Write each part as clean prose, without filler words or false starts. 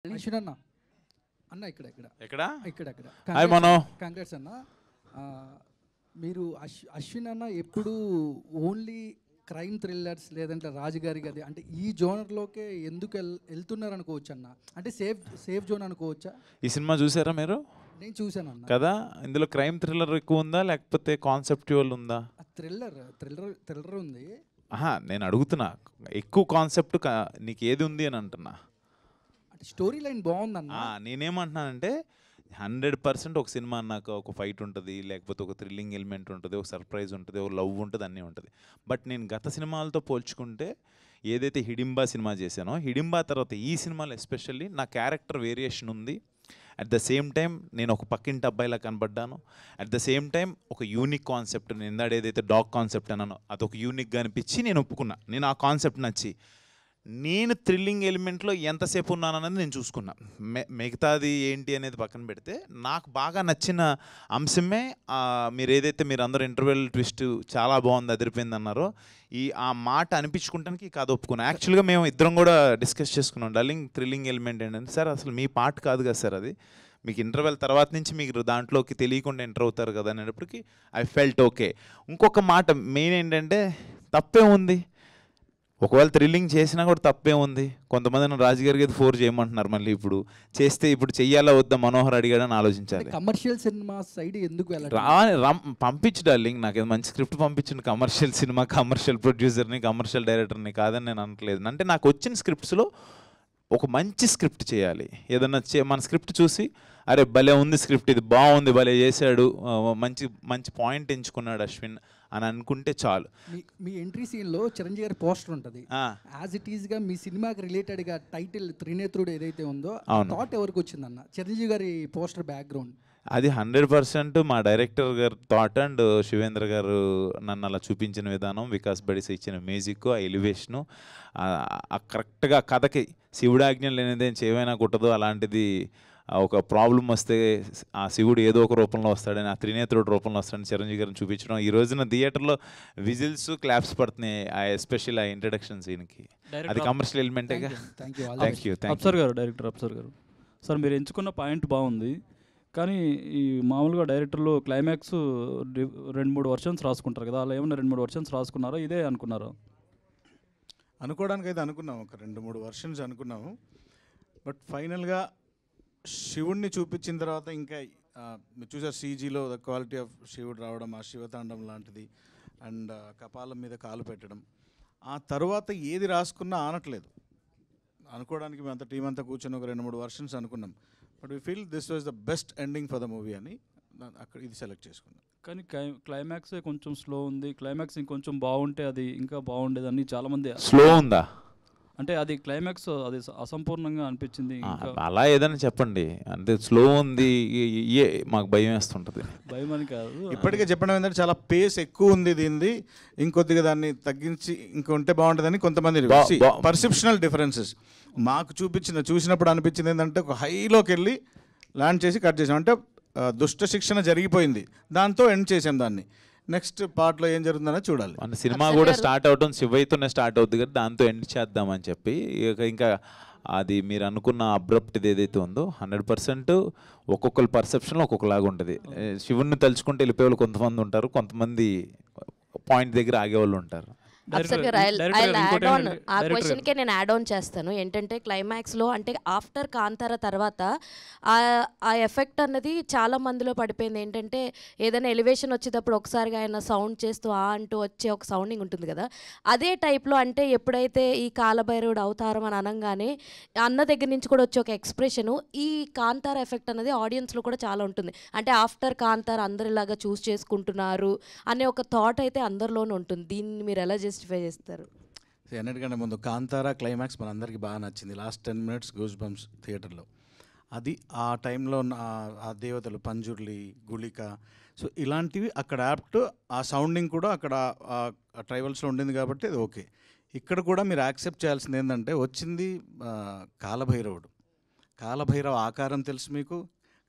అశ్విన్ అన్న అన్న ఇక్కడ ఇక్కడ ఎక్కడ ఇక్కడ ఇక్కడ హాయ్ మనో కంగ్రాట్స్ అన్న. మీరు అశ్విన్ అన్న ఎప్పుడు ఓన్లీ క్రైమ్ థ్రిల్లర్స్ లేదంటే రాజుగారి గది అంటే ఈ జోనర్లోకే ఎందుకు వెళ్తున్నారు అనుకోవచ్చు అన్న? అంటే సేఫ్ జోన్ అనుకోవచ్చా? ఈ సినిమా చూసారా మీరు? నేను చూశాను అన్న. కదా, ఇందులో క్రైమ్ థ్రిల్లర్ ఎక్కువ ఉందా లేకపోతే కాన్సెప్చువల్ ఉందా? థ్రిల్లర్ ఉంది. నేను అడుగుతున్నా, ఎక్కువ కాన్సెప్ట్ నీకు ఏది ఉంది అని అంటున్నా. స్టోరీ లైన్ బాగుందన్న. నేనేమంటున్నానంటే 100% ఒక సినిమా అన్నాక ఒక ఫైట్ ఉంటుంది, లేకపోతే ఒక థ్రిల్లింగ్ ఎలిమెంట్ ఉంటుంది, ఒక సర్ప్రైజ్ ఉంటుంది, ఒక లవ్ ఉంటుంది, అన్నీ ఉంటుంది. బట్ నేను గత సినిమాలతో పోల్చుకుంటే ఏదైతే హిడింబా సినిమా చేశానో, హిడింబా తర్వాత ఈ సినిమాలో ఎస్పెషల్లీ నా క్యారెక్టర్ వేరియేషన్ ఉంది. అట్ ద సేమ్ టైం నేను ఒక పక్కింటి అబ్బాయిలా కనబడ్డాను. అట్ ద సేమ్ టైం ఒక యూనిక్ కాన్సెప్ట్, నేను ఇందాడ ఏదైతే డాగ్ కాన్సెప్ట్ అన్నానో అదొక యూనిక్గా అనిపించి నేను ఒప్పుకున్నా. నేను ఆ కాన్సెప్ట్ నచ్చి నేను థ్రిల్లింగ్ ఎలిమెంట్లో ఎంతసేపు ఉన్నానన్నది నేను చూసుకున్నా. మిగతాది ఏంటి అనేది పక్కన పెడితే నాకు బాగా నచ్చిన అంశమే మీరు ఏదైతే మీరు అందరూ ఇంటర్వెల్ ట్విస్ట్ చాలా బాగుంది, అదిరిపోయింది అన్నారో, ఆ మాట అనిపించుకుంటానికి కాదు ఒప్పుకున్నా. యాక్చువల్గా మేము ఇద్దరం కూడా డిస్కస్ చేసుకున్నాం, డార్లింగ్ థ్రిల్లింగ్ ఎలిమెంట్ ఏంటంటే, సార్ అసలు మీ పార్ట్ కాదు కదా సార్, అది మీకు ఇంటర్వెల్ తర్వాత నుంచి మీకు దాంట్లోకి తెలియకుండా ఎంటర్ అవుతారు కదా అనేటప్పటికి ఐ ఫెల్ట్ ఓకే. ఇంకొక మాట మెయిన్ ఏంటంటే, తప్పే ఉంది ఒకవేళ థ్రిల్లింగ్ చేసినా కూడా తప్పే ఉంది. కొంతమంది రాజుగారికి అయితే 4 చేయమంటున్నారు, మళ్ళీ ఇప్పుడు చేస్తే ఇప్పుడు చెయ్యాలా వద్దా మనోహర్ అడిగాడని ఆలోచించాలి. కమర్షియల్ సినిమా సైడ్ ఎందుకు పంపించు డార్లింగ్, నాకు మంచి స్క్రిప్ట్ పంపించండి. కమర్షియల్ సినిమా, కమర్షియల్ ప్రొడ్యూసర్ని, కమర్షియల్ డైరెక్టర్ని కాదని నేను అనట్లేదు. అంటే నాకు వచ్చిన స్క్రిప్ట్స్లో ఒక మంచి స్క్రిప్ట్ చేయాలి. ఏదన్నా మన స్క్రిప్ట్ చూసి అరే భలే ఉంది స్క్రిప్ట్, ఇది బాగుంది, భలే చేశాడు, మంచి మంచి పాయింట్ ఎంచుకున్నాడు అశ్విన్ అని అనుకుంటే చాలు. మీ ఎంట్రీ సీన్లో చిరంజీవి గారి పోస్టర్ ఉంటుంది. యాజ్ ఇట్ ఈస్గా మీ సినిమాకి రిలేటెడ్గా టైటిల్ త్రినేత్రుడు ఏదైతే ఉందో థాట్ ఎవరికి వచ్చిందన్న? చిరంజీవి గారి పోస్టర్ బ్యాక్గ్రౌండ్ అది 100% మా డైరెక్టర్ గారు థాట్ అండ్ శివేంద్ర గారు నన్ను అలా చూపించిన విధానం, వికాస్ బడిస ఇచ్చిన మ్యూజిక్, ఆ ఎలివేషను, కరెక్ట్గా కథకి శివుడు ఆజ్ఞ లేనిదేం చేయమైనా కుట్టదు. అలాంటిది ఒక ప్రాబ్లం వస్తే ఆ శివుడు ఏదో ఒక రూపంలో వస్తాడని, ఆ త్రినేత్రుడు రూపంలో వస్తాడని చిరంజీవి గారిని చూపించడం. ఈ రోజున థియేటర్లో విజిల్స్, క్లాప్స్ పడుతున్నాయి ఎస్పెషల్ ఆ ఇంట్రడక్షన్ సీన్కి. అది కమర్షియల్ ఎలిమెంటేగా. Thank you. అప్సర్ గారు, డైరెక్టర్ అప్సర్ గారు, సార్ మీరు ఎంచుకున్న పాయింట్ బాగుంది, కానీ ఈ మామూలుగా డైరెక్టర్లు క్లైమాక్స్ 2-3 వర్షన్స్ రాసుకుంటారు కదా, అలా ఏమన్నా 2-3 వర్షన్స్ రాసుకున్నారా, ఇదే అనుకున్నారా? అనుకోవడానికి అయితే అనుకున్నాము, ఒక 2-3 వర్షన్స్ అనుకున్నాము. బట్ ఫైనల్గా శివుడిని చూపించిన తర్వాత ఇంకా మీరు చూసారు సీజీలో ద క్వాలిటీ ఆఫ్ శివుడు రావడం, ఆ శివతాండం లాంటిది, అండ్ కపాలం మీద కాలు పెట్టడం, ఆ తర్వాత ఏది రాసుకున్నా ఆనట్లేదు. అనుకోవడానికి మేము అంత టీం అంతా కూర్చొని ఒక 2-3 వర్షన్స్ అనుకున్నాం. But we feel this was the best ending for the movie అని అక్కడ ఇది సెలెక్ట్ చేసుకున్నాం. కానీ క్లైమాక్సే కొంచెం స్లో ఉంది, క్లైమాక్స్ ఇంకొంచెం బాగుంటే అది ఇంకా బాగుండేదని చాలామంది. స్లో ఉందా అంటే అది క్లైమాక్స్ అది అసంపూర్ణంగా అనిపించింది. అలా ఏదైనా చెప్పండి, అంటే స్లో ఉంది మాకు భయం వేస్తుంటుంది. భయం అని కాదు, ఇప్పటికే చెప్పడం ఏంటంటే చాలా పేస్ ఎక్కువ ఉంది దీనిది, ఇంకొద్దిగా దాన్ని తగ్గించి ఇంకొంటే బాగుంటుందని కొంతమంది పర్సెప్షనల్ డిఫరెన్సెస్. మాకు చూసినప్పుడు అనిపించింది ఏంటంటే ఒక హైలోకి వెళ్ళి ల్యాండ్ చేసి కట్ చేసాం, అంటే దుష్ట శిక్షణ జరిగిపోయింది, దాంతో ఎండ్ చేసాం దాన్ని. నెక్స్ట్ పార్ట్లో ఏం జరుగుతుందనే చూడాలి. మన సినిమా కూడా స్టార్ట్ అవడం శివయ్యతోనే స్టార్ట్ అవుతుంది కదా, దాంతో ఎండ్ చేద్దామని చెప్పి ఇంకా అది మీరు అనుకున్న అబ్రప్ట్ది ఏదైతే ఉందో 100% ఒక్కొక్కరి పర్సెప్షన్లో ఒక్కొక్కలాగా ఉంటుంది. శివుణ్ణి తలుచుకుంటే వెళ్ళిపోయేవాళ్ళు కొంతమంది ఉంటారు, కొంతమంది పాయింట్ దగ్గర ఆగేవాళ్ళు ఉంటారు. ఆ క్వశ్చన్కే నేను యాడ్ ఆన్ చేస్తాను. ఏంటంటే క్లైమాక్స్లో అంటే ఆఫ్టర్ కాంతార తర్వాత ఆ ఎఫెక్ట్ అన్నది చాలా మందిలో పడిపోయింది. ఏంటంటే ఏదైనా ఎలివేషన్ వచ్చేటప్పుడు ఒకసారిగా ఆయన సౌండ్ చేస్తూ అంటూ వచ్చే ఒక సౌండింగ్ ఉంటుంది కదా, అదే టైప్లో అంటే ఎప్పుడైతే ఈ కాలభైరవుడు అవతారం అని అనగానే అన్న దగ్గర నుంచి కూడా వచ్చే ఒక ఎక్స్ప్రెషను, ఈ కాంతార ఎఫెక్ట్ అనేది ఆడియన్స్లో కూడా చాలా ఉంటుంది. అంటే ఆఫ్టర్ కాంతార అందరు ఇలాగా చూస్ చేసుకుంటున్నారు అనే ఒక థాట్ అయితే అందరిలోనే ఉంటుంది. దీన్ని మీరు ఎలా జస్టిఫై చేస్తారు? అన్నిటికంటే ముందు కాంతారా క్లైమాక్స్ మనందరికీ బాగా నచ్చింది. లాస్ట్ 10 minutes గూస్ బంప్స్ థియేటర్లో. అది ఆ టైంలో ఆ దేవతలు పంజుర్లి, గుళిక, సో ఇలాంటివి అక్కడ యాప్ట్, ఆ సౌండింగ్ కూడా అక్కడ ట్రైబల్స్లో ఉండింది కాబట్టి అది ఓకే. ఇక్కడ కూడా మీరు యాక్సెప్ట్ చేయాల్సింది ఏంటంటే వచ్చింది కాలభైరవుడు. కాలభైరవ ఆకారం తెలుసు మీకు,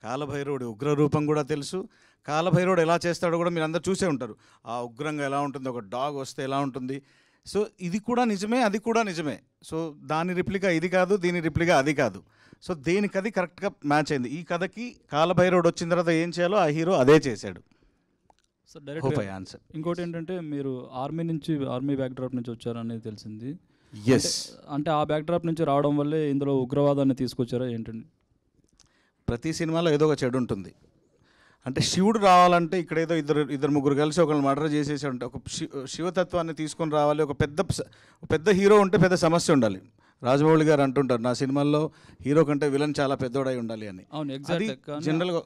కాలభైరవుడి ఉగ్రరూపం కూడా తెలుసు, కాలభైరవుడు ఎలా చేస్తాడో కూడా మీరు అందరు చూసే ఉంటారు. ఆ ఉగ్రంగా ఎలా ఉంటుంది, ఒక డాగ్ వస్తే ఎలా ఉంటుంది. సో ఇది కూడా నిజమే, అది కూడా నిజమే. సో దాని రిప్లికా ఇది కాదు, దీని రిప్లికా అది కాదు. సో దేనికి అది కరెక్ట్గా మ్యాచ్ అయింది. ఈ కథకి కాలభైరవుడు వచ్చిన తర్వాత ఏం చేయాలో ఆ హీరో అదే చేశాడు. So hope direct I answer. ఇంకోటి ఏంటంటే మీరు ఆర్మీ బ్యాక్డ్రాప్ నుంచి వచ్చారనేది తెలిసింది. ఎస్, అంటే ఆ బ్యాక్డ్రాప్ నుంచి రావడం వల్లే ఇందులో ఉగ్రవాదాన్ని తీసుకొచ్చారా ఏంటండి? ప్రతి సినిమాలో ఏదో ఒక చెడు ఉంటుంది. అంటే శివుడు రావాలంటే ఇక్కడ ఏదో ఇద్దరు ముగ్గురు కలిసి ఒకళ్ళు మర్డర్ చేసేసి ఉంటే ఒక శివతత్వాన్ని తీసుకొని రావాలి. ఒక పెద్ద హీరో ఉంటే పెద్ద సమస్య ఉండాలి. రాజమౌళి గారు అంటుంటారు, నా సినిమాల్లో హీరో కంటే విలన్ చాలా పెద్దోడై ఉండాలి అని. అవును, అది ఎగ్జాక్ట్. జనరల్గా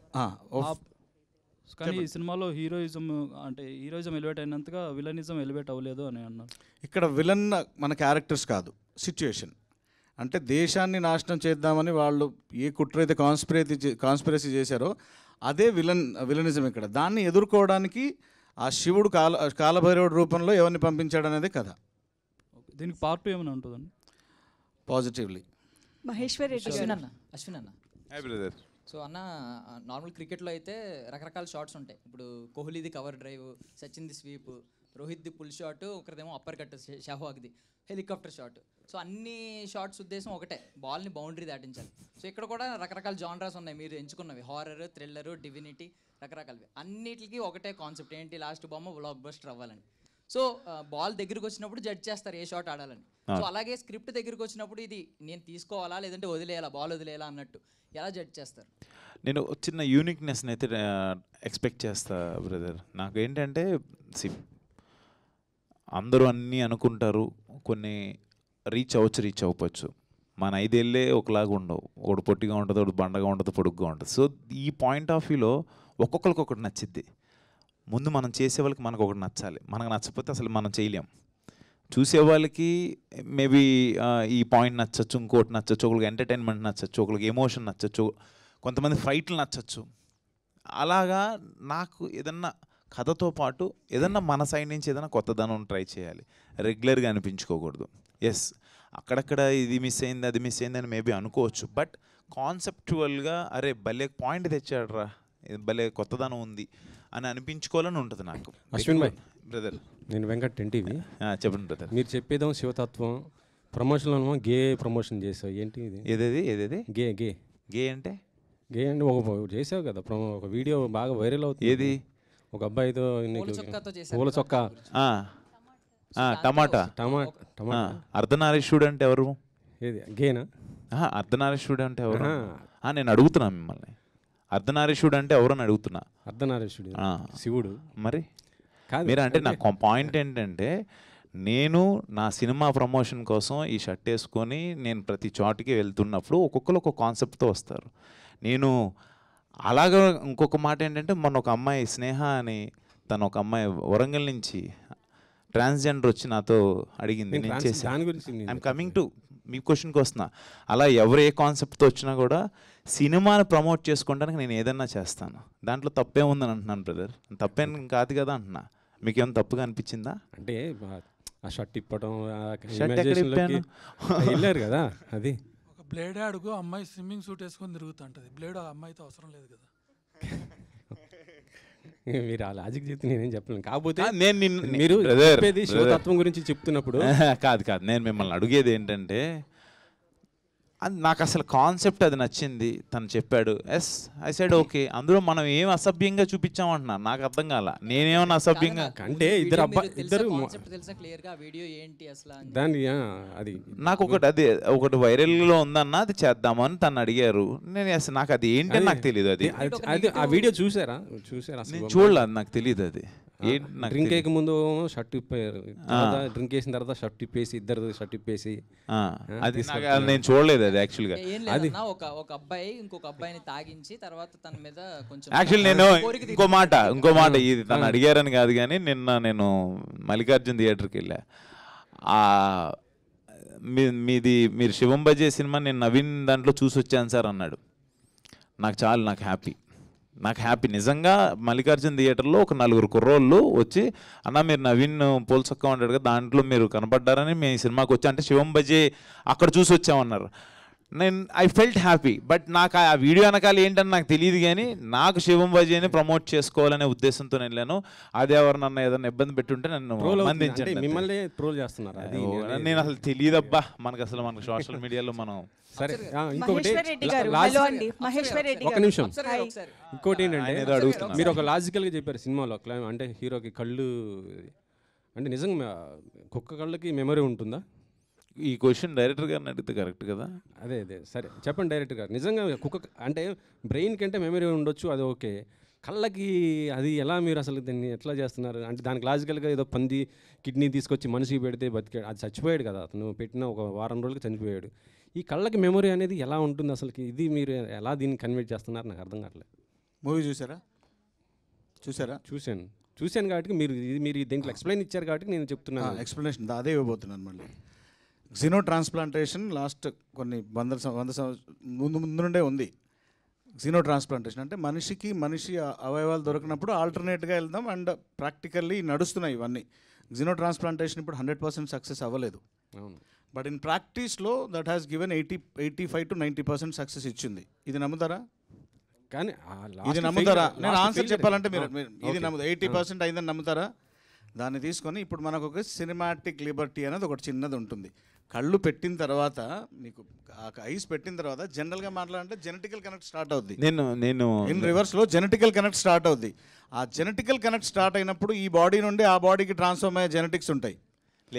కానీ ఈ సినిమాలో హీరోయిజం ఎలివేట్ అయినంతగా విలనిజం ఎలివేట్ అవ్వలేదు అని అన్నారు. ఇక్కడ విలన్ మన క్యారెక్టర్స్ కాదు, సిచ్యుయేషన్. అంటే దేశాన్ని నాశనం చేద్దామని వాళ్ళు ఏ కుట్ర అయితే కాన్స్పిరసీ చేశారో అదే విలనిజం ఇక్కడ. దాన్ని ఎదుర్కోవడానికి ఆ శివుడు కాలభైరవుడు రూపంలో ఎవరిని పంపించాడు అనేది కథ. దీనికి పార్ట్ 2 ఏమైనా ఉంటుందండి? పాజిటివ్లీ. మహేశ్వర్ రెడ్డి అశ్విన్ గారు. అన్న హాయ్ బ్రదర్. సో అన్న, నార్మల్ క్రికెట్లో అయితే రకరకాల షాట్స్ ఉంటాయి. ఇప్పుడు కోహ్లీది కవర్ డ్రైవ్, సచిన్ది స్వీప్, రోహిత్ది పుల్ షాట్, ఒకరిదేమో అప్పర్ కట్, షహవాగ్ది హెలికాప్టర్ షాట్. సో అన్ని షాట్స్ ఉద్దేశం ఒకటే, బాల్ని బౌండరీ దాటించాలి. సో ఇక్కడ కూడా రకరకాల జానరాస్ ఉన్నాయి మీరు ఎంచుకున్నవి, హారర్, థ్రిల్లర్, డివినిటీ, రకరకాలవి. అన్నిటికీ ఒకటే కాన్సెప్ట్, ఏంటి లాస్ట్ బొమ్మ బ్లాక్ బస్టర్ అవ్వాలని. సో బాల్ దగ్గరికి వచ్చినప్పుడు జడ్జ్ చేస్తారు ఏ షాట్ ఆడాలని. సో అలాగే స్క్రిప్ట్ దగ్గరికి వచ్చినప్పుడు ఇది నేను తీసుకోవాలా లేదంటే వదిలేయాలా, బాల్ వదిలేయాలా అన్నట్టు ఎలా జడ్జ్ చేస్తారు? నేను చిన్న యూనిక్నెస్ని అయితే ఎక్స్పెక్ట్ చేస్తా బ్రదర్. నాకు ఏంటంటే అందరూ అన్నీ అనుకుంటారు, కొన్ని రీచ్ అవ్వచ్చు. మన 5 ఏళ్ళే ఒకలాగా ఉండవు, ఒకటి పొట్టిగా ఉంటుంది, ఒకటి బండగా ఉంటుంది, పొడుగ్గా ఉంటుంది. సో ఈ పాయింట్ ఆఫ్ వ్యూలో ఒక్కొక్కరికి ఒకటి నచ్చిద్ది. ముందు మనం చేసే వాళ్ళకి మనకు ఒకటి నచ్చాలి, మనకు నచ్చకపోతే అసలు మనం చేయలేం. చూసే వాళ్ళకి మేబీ ఈ పాయింట్ నచ్చచ్చు, ఇంకోటి నచ్చచ్చు, ఒకరికి ఎంటర్టైన్మెంట్ నచ్చచ్చు, ఒకరికి ఎమోషన్ నచ్చచ్చు, కొంతమంది ఫైట్లు నచ్చచ్చు. అలాగా నాకు ఏదన్నా కథతో పాటు ఏదన్నా మన సైడ్ నుంచి ఏదైనా కొత్తదనం ట్రై చేయాలి, రెగ్యులర్గా అనిపించుకోకూడదు. ఎస్, అక్కడక్కడ ఇది మిస్ అయింది, అది మిస్ అయింది అని మేబీ అనుకోవచ్చు. బట్ కాన్సెప్చువల్గా అరే భలే పాయింట్ తెచ్చాడ్రా, భలే కొత్తదనం ఉంది అని అనిపించుకోవాలని ఉంటుంది నాకు. అశ్విన్ భాయ్ బ్రదర్, నేను వెంకట్ ఎన్టీవీ. చెప్పండి బ్రదర్. మీరు చెప్పేదేమో శివతత్వం, ప్రమోషన్లో గే ప్రమోషన్ చేసావు, ఏంటి ఇది? ఏదేది గే గే గే అంటే ఒక చేసావు కదా ఒక వీడియో బాగా వైరల్ అవుతుంది. ఏది? ఒక అబ్బాయితో పూల చొక్కా, టమాటా. అర్ధనారీశ్వరుడు అంటే ఎవరు? ఏది గేనా? అర్ధనారీశ్వరుడు అంటే ఎవరు? నేను అడుగుతున్నా మిమ్మల్ని, అర్ధనారీశ్వరుడు అంటే ఎవరని అడుగుతున్నా. అర్ధనారీశ్వరుడు శివుడు మరి మీరు అంటే నా పాయింట్ ఏంటంటే, నేను నా సినిమా ప్రమోషన్ కోసం ఈ షర్ట్ వేసుకొని నేను ప్రతి చోటికి వెళ్తున్నప్పుడు ఒక్కొక్కరు ఒక కాన్సెప్ట్తో వస్తారు. నేను అలాగా ఇంకొక మాట ఏంటంటే, మొన్న ఒక అమ్మాయి స్నేహ అని, తను ఒక అమ్మాయి వరంగల్ నుంచి ట్రాన్స్జెండర్ వచ్చి నాతో అడిగింది, నేను చేశాను. ఐఎమ్ కమింగ్ టు మీ క్వశ్చన్కి వస్తున్నా. అలా ఎవరు ఏ కాన్సెప్ట్తో వచ్చినా కూడా సినిమాని ప్రమోట్ చేసుకోవడానికి నేను ఏదన్నా చేస్తాను, దాంట్లో తప్పే ఉందని అంటున్నాను బ్రదర్. తప్పేం కాదు కదా అంటున్నా. మీకేమైనా తప్పుగా అనిపించిందా? అంటే ఆ షర్ట్ ఇప్పడం షర్ట్ వెళ్ళారు కదా, అది ఒక బ్లేడ్ అడుగు అమ్మాయి స్విమ్మింగ్ సూట్ వేసుకొని తిరుగుతుంటది, బ్లేడ్ అమ్మాయితో అవసరం లేదు కదా. మీరు ఆ లాజిక్ చెప్తే నేనేం చెప్పలేను. కాకపోతే నేను మీరు చెప్పేది శివతత్వం గురించి చెప్తున్నప్పుడు కాదు, నేను మిమ్మల్ని అడిగేది ఏంటంటే, నాకు అసలు కాన్సెప్ట్ అది నచ్చింది, తను చెప్పాడు, ఎస్ ఐ సైడ్ ఓకే. అందులో మనం ఏం అసభ్యంగా చూపించామంటున్నా నాకు అర్థం కాల. నేనేమన్నా అసభ్యంగా అంటే ఇద్దరు దాని అది నాకు ఒకటి వైరల్లో ఉందన్న, అది చేద్దామని తను అడిగారు. నేను నాకు అది ఏంటి నాకు తెలియదు. అది ఆ వీడియో చూసారా? నేను చూడలేదు, నాకు తెలియదు అది. డ్రింక్ వేయక ముందు షర్ట్ ఇప్పారు, డ్రింక్ వేసిన తర్వాత షర్ట్ ఇప్పేసి, ఇద్దరు షర్ట్ ఇప్పేసి, అది నేను చూడలేదు అది యాక్చువల్గా. ఒక అబ్బాయి ఇంకొక అబ్బాయిని తాగించి తర్వాత తన మీద కొంచెం యాక్చువల్లీ నేను ఇంకో మాట ఇది తను అడిగారని కాదు, కానీ నిన్న నేను మల్లికార్జున థియేటర్కి వెళ్ళా. మీరు శివం బజే సినిమా నేను నవీన్ దాంట్లో చూసి వచ్చాను సార్ అన్నాడు. నాకు హ్యాపీ నిజంగా. మల్లికార్జున థియేటర్లో ఒక 4 కుర్రోళ్ళు వచ్చి, అన్న మీరు నవీన్ పోల్చొక్క ఉంటాడు కదా, దాంట్లో మీరు కనపడ్డారని మేము ఈ సినిమాకి వచ్చా అంటే, శివం బజే అక్కడ చూసి వచ్చామన్నారు. I felt happy. బట్ నాకు ఆ వీడియో వెనకాల ఏంటని నాకు తెలియదు, కానీ నాకు శివం బజీని ప్రమోట్ చేసుకోవాలనే ఉద్దేశంతో వెళ్ళాను. అది ఎవరు నన్ను ఏదైనా ఇబ్బంది పెట్టుంటే నన్ను మందించండి. మిమ్మల్ని ట్రోల్ చేస్తున్నారు. నేను అసలు తెలియదబ్బా, మనకు సోషల్ మీడియాలో మనం. సరే ఇంకొకటి ఒక నిమిషం, ఇంకోటి ఏంటంటే మీరు ఒక లాజికల్గా చెప్పారు సినిమాలో అంటే హీరోకి కళ్ళు అంటే నిజంగా కుక్క కళ్ళకి మెమరీ ఉంటుందా? ఈ క్వశ్చన్ డైరెక్టర్ గారిని అడిగితే కరెక్ట్ కదా. అదే సరే చెప్పండి డైరెక్టర్ గారు, నిజంగా కుక్క అంటే బ్రెయిన్ కంటే మెమరీ ఉండొచ్చు, అది ఓకే, కళ్ళకి అది ఎలా మీరు అసలు దాన్ని ఎట్లా చేస్తున్నారు? అంటే దానికి లాజికల్గా ఏదో పంది కిడ్నీ తీసుకొచ్చి మనిషికి పెడితే బతికాడు, అది చచ్చిపోయాడు కదా, అతను పెట్టిన ఒక వారం రోజులకి చనిపోయాడు. ఈ కళ్ళకి మెమరీ అనేది ఎలా ఉంటుంది అసలుకి? ఇది మీరు ఎలా దీన్ని కన్వర్ట్ చేస్తున్నారు నాకు అర్థం కావట్లేదు. మూవీ చూసారా? చూశాను కాబట్టి మీరు దీంట్లో ఎక్స్ప్లెయిన్ ఇచ్చారు కాబట్టి నేను చెప్తున్నాను. ఎక్స్ప్లెనేషన్ అదే ఇవ్వబోతున్నాను. మళ్ళీ జినో ట్రాన్స్ప్లాంటేషన్ లాస్ట్ కొన్ని ముందు నుండే ఉంది. జినో ట్రాన్స్ప్లాంటేషన్ అంటే మనిషి అవయవాలు దొరికినప్పుడు ఆల్టర్నేట్గా వెళ్దాం, అండ్ ప్రాక్టికల్లీ నడుస్తున్నాయి ఇవన్నీ. జినో ట్రాన్స్ప్లాంటేషన్ ఇప్పుడు 100% సక్సెస్ అవ్వలేదు. బట్ ఇన్ ప్రాక్టీస్లో that has given 85 to 90% success ఇచ్చింది. ఇది నమ్ముతారా? కానీ ఇది నమ్ముతారా? నేను ఆన్సర్ చెప్పాలంటే మీరు ఇది 80% అయిందని నమ్ముతారా? దాన్ని తీసుకొని ఇప్పుడు మనకు ఒక సినిమాటిక్ లిబర్టీ అనేది ఒకటి చిన్నది ఉంటుంది. కళ్ళు పెట్టిన తర్వాత మీకు ఐస్ పెట్టిన తర్వాత జనరల్గా మాట్లాడాలంటే జెనెటికల్ కనెక్ట్ స్టార్ట్ అవుద్ది. నేను ఇన్ రివర్స్లో జెనెటికల్ కనెక్ట్ స్టార్ట్ అవుద్ది. ఆ జెనెటికల్ కనెక్ట్ స్టార్ట్ అయినప్పుడు ఈ బాడీ నుండి ఆ బాడీకి ట్రాన్స్ఫార్మ్ అయ్యే జెనెటిక్స్ ఉంటాయి.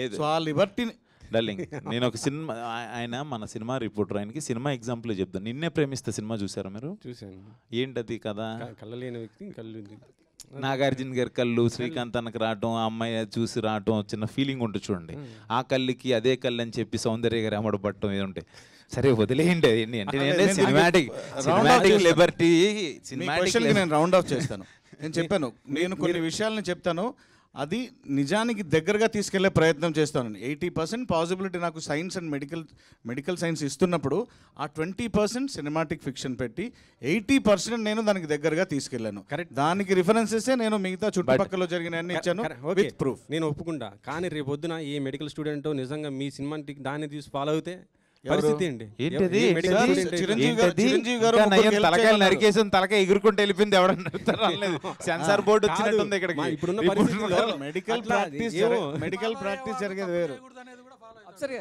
లేదు, సో ఆ లిబర్టీని డార్లింగ్, నేను ఒక సినిమా, ఆయన మన సినిమా రిపోర్టర్, ఆయనకి సినిమా ఎగ్జాంపుల్ చెప్తాను. నిన్నే ప్రేమిస్తే సినిమా చూసారా మీరు? చూశాను. ఏంటది కదా? కళ్ళలేని వ్యక్తి కళ్ళు, నాగార్జున గారి కళ్ళు శ్రీకాంత్ అన్నకు రావటం, ఆ అమ్మాయి చూసి రావటం, చిన్న ఫీలింగ్ ఉంటుంది చూడండి. ఆ కళ్ళకి అదే కళ్ళు అని చెప్పి సౌందర్య గారు అమ్మడు పట్టడం ఏది ఉంటాయి. సరే వదిలేయండి అంటే సినిమాటిక్ లిబర్టీ. నేను రౌండ్ ఆఫ్ చేస్తాను. నేను చెప్పాను, నేను కొన్ని విషయాలను చెప్తాను, అది నిజానికి దగ్గరగా తీసుకెళ్లే ప్రయత్నం చేస్తాను. 80% పాసిబిలిటీ నాకు సైన్స్ అండ్ మెడికల్ సైన్స్ ఇస్తున్నప్పుడు ఆ 20% సినిమాటిక్ ఫిక్షన్ పెట్టి 80% నేను దానికి దగ్గరగా తీసుకెళ్లాను. దానికి రిఫరెన్సెస్ నేను మిగతా చుట్టుపక్కల జరిగిన అన్ని ఇచ్చాను విత్ ప్రూఫ్. నేను ఒప్పుకుంటా. కానీ రేపు పొద్దున ఈ మెడికల్ స్టూడెంట్ నిజంగా మీ సినిమాటిక్ దాన్ని తీసి ఫాలో అవుతే పరిస్థితి ఏంటి? చిరంజీవి గారు తలకాయలు నరికేసి తలకాయ ఎగురుకుంటూ వెళ్ళిపోయింది, ఎవడన్నా సెన్సార్ బోర్డు వచ్చినట్టుంది ఇక్కడికి. ఇప్పుడున్న పరిస్థితుల్లో మెడికల్ ప్రాక్టీస్ జరిగేది వేరు. అప్సర్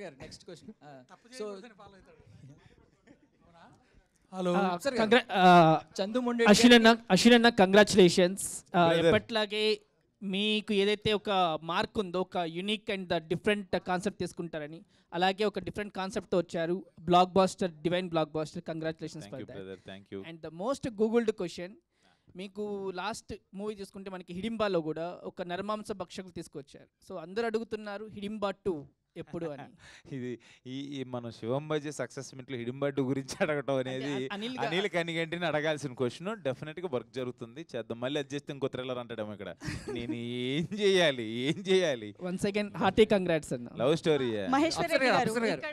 గారు next question. So hello Ashwin అన్న కంగ్రాచులేషన్స్. ఎప్పట్లాగే మీకు ఏదైతే ఒక మార్క్ ఉందో, ఒక యూనిక్ అండ్ డిఫరెంట్ కాన్సెప్ట్ తీసుకుంటారని, అలాగే ఒక డిఫరెంట్ కాన్సెప్ట్తో వచ్చారు. Blockbuster, divine blockbuster. Congratulations for that. And the most googled question, మీకు లాస్ట్ మూవీ చూసుకుంటే మనకి హిడింబాలో కూడా ఒక నరమాంస భక్షకులు తీసుకొచ్చారు. సో అందరూ అడుగుతున్నారు హిడింబా 2 ఎప్పుడు అని. ఇది ఈ మన శివం బజీ సక్సెస్ మీట్లో హిడింబా 2 గురించి అడగటం అనేది అనిల్ కనిగంటిని అడగాల్సిన క్వశ్చన్. డెఫినెట్గా వర్క్ జరుగుతుంది, చేద్దాం. మళ్ళీ అది చేస్తే ఇంకో థ్రిల్లర్ అంటాడేమో ఇక్కడ. నేను ఏం చేయాలి? వన్స్ అగైన్ హార్టీ కంగ్రాట్స్ అన్న. Love story.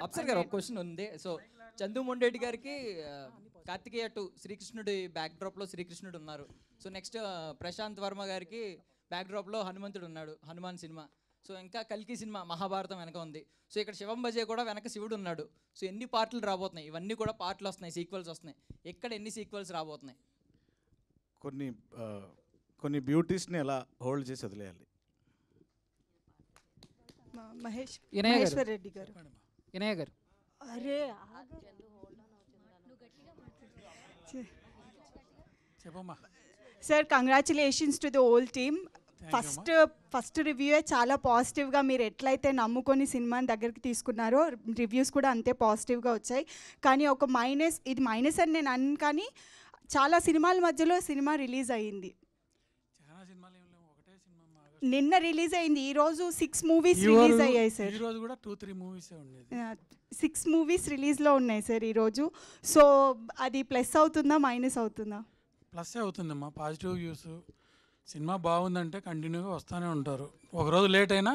అప్సర్ గారు ఒక క్వశ్చన్ ఉంది. సో చందు మొండేటి గారికి కార్తికేయ 2 శ్రీకృష్ణుడి బ్యాక్ డ్రాప్ లో శ్రీకృష్ణుడు ఉన్నారు. సో నెక్స్ట్ ప్రశాంత్ వర్మ గారికి బ్యాక్ డ్రాప్ లో హనుమంతుడు ఉన్నాడు, హనుమాన్ సినిమా. సో ఇంకా కల్కి సినిమా మహాభారతం వెనక ఉంది. సో ఇక్కడ శివం బజే కూడా వెనక శివుడు ఉన్నాడు. సో ఎన్ని పార్ట్లు రాబోతున్నాయి? ఇవన్నీ కూడా పార్ట్లు వస్తున్నాయి, సీక్వెల్స్ వస్తున్నాయి. ఎక్కడ ఎన్ని సీక్వెల్స్ రాబోతున్నాయి? కొన్ని బ్యూటీస్ని ఎలా హోల్డ్ చేసి వదిలేయాలి? మహేశ్వర్ రెడ్డి గారు. వినయ్ గారు. అరే sir, congratulations to the whole team. First రివ్యూయే చాలా పాజిటివ్గా, మీరు ఎట్లయితే నమ్ముకొని సినిమాని దగ్గరికి తీసుకున్నారో రివ్యూస్ కూడా అంతే పాజిటివ్గా వచ్చాయి. కానీ ఒక మైనస్, ఇది మైనస్ అని నేను అన్నాను, కానీ చాలా సినిమాల మధ్యలో సినిమా రిలీజ్ అయ్యింది. నిన్న రిలీజ్ అయింది, ఈరోజు 6 మూవీస్ రిలీజ్ అయ్యాయి సార్. 6 మూవీస్ రిలీజ్లో ఉన్నాయి సార్ ఈరోజు. సో అది ప్లస్ అవుతుందా మైనస్ అవుతుందా? ప్లస్ అవుతుందమ్మా. పాజిటివ్ వ్యూస్, సినిమా బాగుందంటే కంటిన్యూగా వస్తూనే ఉంటారు. ఒకరోజు లేట్ అయినా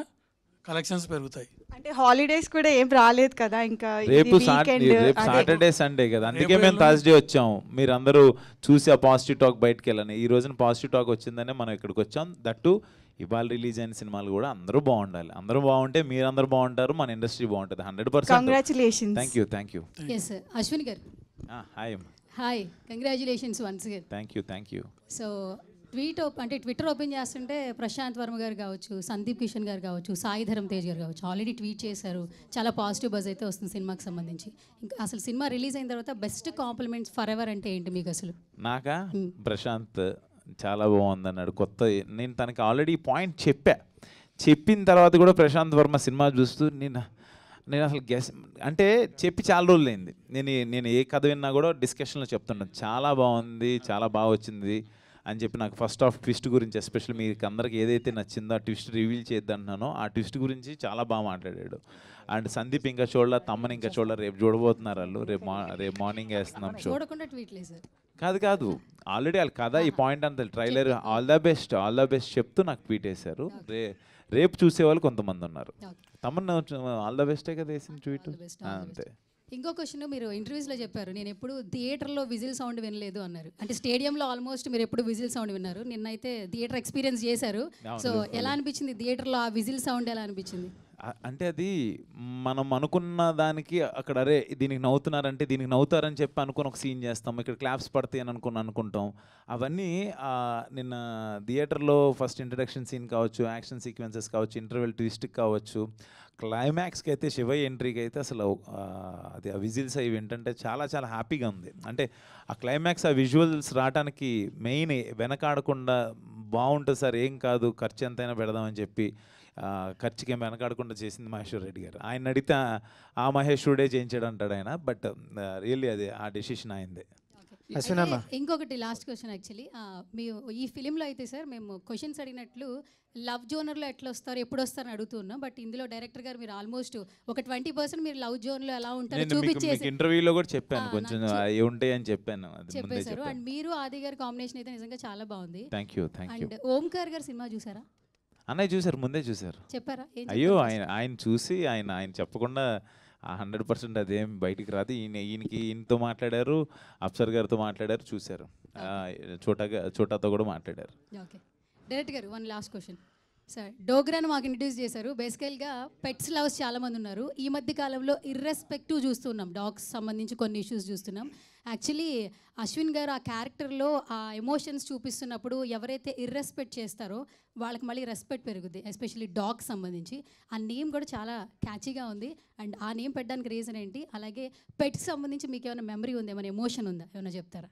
కలెక్షన్స్ పెరుగుతాయి. అంటే హాలిడేస్ కూడా ఏం రాలేదు కదా, ఇంకా రేపు సాటర్డే సండే కదా, అందుకే మేము థర్స్డే వచ్చాము. మీరు అందరూ చూసి ఆ పాజిటివ్ టాక్ బయటకు వెళ్ళని. ఈ రోజున పాజిటివ్ టాక్ వచ్చిందనే మనం ఇక్కడికి వచ్చాం. దట్టు ఇవాళ రిలీజ్ అయిన సినిమాలు కూడా అందరూ బాగుండాలి. అందరూ బాగుంటే మీరందరూ బాగుంటారు, మన ఇండస్ట్రీ బాగుంటుంది. 100%. Congratulations. Thank you. Yes Ashwin గారు, hi hi, congratulations once again. Thank you. So Twitter open చేస్తుంటే ప్రశాంత్ వర్మ గారు కావచ్చు, సందీప్ కిషన్ గారు కావచ్చు, సాయి ధరమ్ తేజ్ గారు కావచ్చు ఆల్రెడీ ట్వీట్ చేశారు. చాలా పాజిటివ్ బజ్ అయితే వస్తుంది సినిమాకి సంబంధించి. ఇంకా అసలు సినిమా రిలీజ్ అయిన తర్వాత బెస్ట్ కాంప్లిమెంట్స్ ఫర్ ఎవర్ అంటే ఏంటి మీకు అసలు? నాకా ప్రశాంత్ చాలా బాగుంది అన్నాడు. నేను తనకి ఆల్రెడీ పాయింట్ చెప్పిన తర్వాత కూడా ప్రశాంత్ వర్మ సినిమా చూస్తూ నేను అసలు అంటే చెప్పి చాలా రోజులైంది. నేను ఏ కథ విన్నా కూడా డిస్కషన్లో చెప్తున్నాను, చాలా బాగుంది, చాలా బాగా వచ్చింది అని చెప్పి. నాకు ఫస్ట్ హాఫ్ ట్విస్ట్ గురించి ఎస్పెషల్లీ మీకు అందరికి ఏదైతే నచ్చిందో ఆ ట్విస్ట్ రివీల్ చేద్దంటున్నానో ఆ ట్విస్ట్ గురించి చాలా బాగా మాట్లాడాడు. అండ్ సందీప్ ఇంకా చూడాల, తమ్మని ఇంకా చూడాల, రేపు చూడబోతున్నారు వాళ్ళు. రేపు మార్నింగ్ వేస్తున్నాం షో. చూడకుండా ట్వీట్ లేదు సార్. కాదు ఆల్రెడీ వాళ్ళు కదా ఈ పాయింట్ అంత ట్రైలర్ ఆల్ ద బెస్ట్ చెప్తూ నాకు ట్వీట్ వేశారు. రేపు చూసేవాళ్ళు కొంతమంది ఉన్నారు. తమన్నా ఆల్ ద బెస్టే కదా వేసిన ట్వీట్. అంతే. ఇంకో క్వశ్చన్, మీరు ఇంటర్వ్యూస్లో చెప్పారు నేను ఎప్పుడు థియేటర్లో విజిల్ సౌండ్ వినలేదు అన్నారు. అంటే స్టేడియంలో ఆల్మోస్ట్ మీరు ఎప్పుడు విజిల్ సౌండ్ విన్నారు, నిన్నైతే థియేటర్ ఎక్స్పీరియన్స్ చేశారు. సో ఎలా అనిపించింది థియేటర్లో ఆ విజిల్ సౌండ్ ఎలా అనిపించింది? అంటే అది మనం అనుకున్న దానికి అక్కడ అరే దీనికి నవ్వుతున్నారంటే దీనికి నవ్వుతారని చెప్పి అనుకుని ఒక సీన్ చేస్తాం, ఇక్కడ క్లాప్స్ పడతాయి అని అనుకుంటాం. అవన్నీ నిన్న థియేటర్లో ఫస్ట్ ఇంట్రడక్షన్ సీన్ కావచ్చు, యాక్షన్ సీక్వెన్సెస్ కావచ్చు, ఇంటర్వెల్ ట్విస్ట్కి కావచ్చు, క్లైమాక్స్కి అయితే శివయ్య ఎంట్రీకి అయితే అసలు అది ఆ విజిల్స్ అవి ఏంటంటే చాలా చాలా హ్యాపీగా ఉంది. అంటే ఆ క్లైమాక్స్ ఆ విజువల్స్ రావడానికి మెయిన్ వెనకాడకుండా బాగుంటుంది సార్, ఏం కాదు ఖర్చు ఎంతైనా పెడదామని చెప్పి ఖర్చుకి ఏం వెనకాడకుండా చేసింది మహేశ్వర్ రెడ్డి గారు. ఆయన అడిగితే ఆ మహేశ్వరుడే చేయించాడు అంటాడు ఆయన. బట్ రియల్లీ అది ఆ డెసిషన్ అయిందే. ఇంకొకటి లాస్ట్ క్వశ్చన్ యాక్చువల్లీ, మీ ఈ ఫిలింలో అయితే సార్ మేము క్వశ్చన్స్ అడిగినట్లు లవ్ జోనర్లో ఎట్లా వస్తారు, ఎప్పుడు వస్తారని అడుగుతున్నాం. బట్ ఇందులో డైరెక్టర్ గారు మీరు ఆల్మోస్ట్ ఒక 20% మీరు లవ్ జోన్లో ఎలా ఉంటారో చూపించేసి ఇంటర్వ్యూలో కూడా చెప్పాను, కొంచెం అవి ఉంటాయి అని చెప్పేశారు. అండ్ మీరు ఆది గారి కాంబినేషన్ అయితే నిజంగా చాలా బాగుంది. Thank you. అండ్ ఓంకార్ గారు సినిమా చూసారా? అన్నయ్య చూసారు, ముందే చూసారు. చెప్పారా? అయ్యో ఆయన చూసి ఆయన చెప్పకుండా 100% అదేం బయటికి రాదు. ఈయనతో మాట్లాడారు, అప్సర్ గారితో మాట్లాడారు, చూశారు, చోటాతో కూడా మాట్లాడారు. ఓకే డైరెక్టర్ గారు, వన్ లాస్ట్ క్వశ్చన్ సార్. డోగ్రాను మాకు ఇంట్రడ్యూస్ చేశారు. బేసికల్గా పెట్స్ లవర్స్ చాలామంది ఉన్నారు. ఈ మధ్య కాలంలో ఇర్రెస్పెక్టివ్ చూస్తున్నాం, డాగ్స్ సంబంధించి కొన్ని ఇష్యూస్ చూస్తున్నాం. యాక్చువల్లీ అశ్విన్ గారు ఆ క్యారెక్టర్లో ఆ ఎమోషన్స్ చూపిస్తున్నప్పుడు ఎవరైతే ఇర్రెస్పెక్ట్ చేస్తారో వాళ్ళకి మళ్ళీ రెస్పెక్ట్ పెరుగుద్ది, ఎస్పెషల్లీ డాగ్స్ సంబంధించి. ఆ నేమ్ కూడా చాలా క్యాచీగా ఉంది. అండ్ ఆ నేమ్ పెట్టడానికి రీజన్ ఏంటి? అలాగే పెట్స్ సంబంధించి మీకు ఏమైనా మెమరీ ఉంది, ఏమైనా ఎమోషన్ ఉందా, ఏమైనా చెప్తారా?